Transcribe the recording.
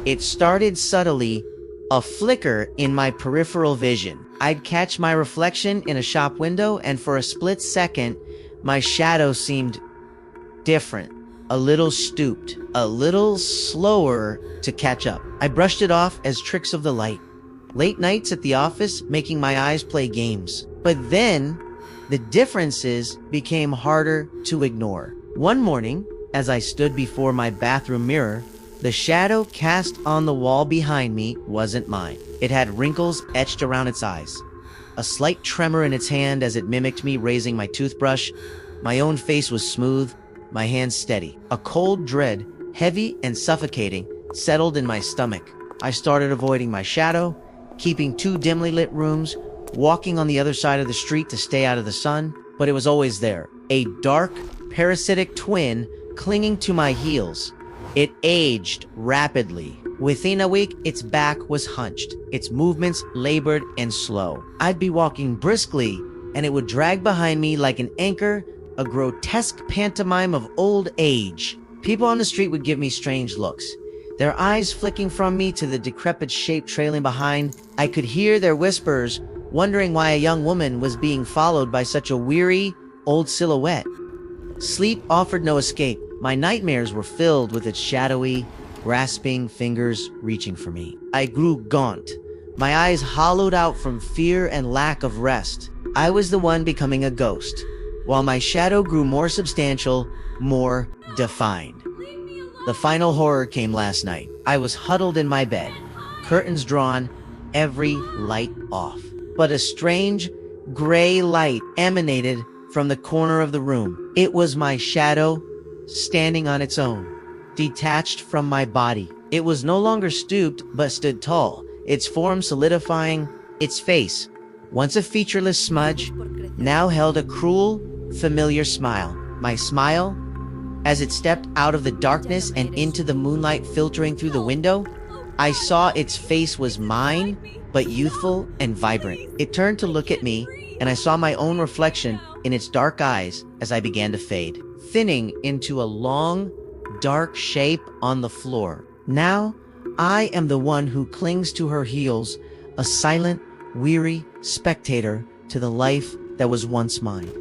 It started subtly, a flicker in my peripheral vision. I'd catch my reflection in a shop window, and for a split second, my shadow seemed different, a little stooped, a little slower to catch up. I brushed it off as tricks of the light. Late nights at the office, making my eyes play games. But then, the differences became harder to ignore. One morning, as I stood before my bathroom mirror, the shadow cast on the wall behind me wasn't mine. It had wrinkles etched around its eyes, a slight tremor in its hand as it mimicked me raising my toothbrush. My own face was smooth, my hands steady. A cold dread, heavy and suffocating, settled in my stomach. I started avoiding my shadow, keeping 2 dimly lit rooms, walking on the other side of the street to stay out of the sun, but it was always there, a dark, parasitic twin clinging to my heels. It aged rapidly. Within a week, its back was hunched, its movements labored and slow. I'd be walking briskly, and it would drag behind me like an anchor, a grotesque pantomime of old age. People on the street would give me strange looks, their eyes flicking from me to the decrepit shape trailing behind. I could hear their whispers, wondering why a young woman was being followed by such a weary, old silhouette. Sleep offered no escape. My nightmares were filled with its shadowy, grasping fingers reaching for me. I grew gaunt, my eyes hollowed out from fear and lack of rest. I was the one becoming a ghost, while my shadow grew more substantial, more defined. The final horror came last night. I was huddled in my bed, curtains drawn, every light off. But a strange, gray light emanated from the corner of the room. It was my shadow, standing on its own, detached from my body. It was no longer stooped, but stood tall, its form solidifying. Its face, once a featureless smudge, now held a cruel, familiar smile. My smile, as it stepped out of the darkness and into the moonlight filtering through the window. I saw its face was mine, but youthful and vibrant. It turned to look at me, and I saw my own reflection in its dark eyes as I began to fade, thinning into a long, dark shape on the floor. Now, I am the one who clings to her heels, a silent, weary spectator to the life that was once mine.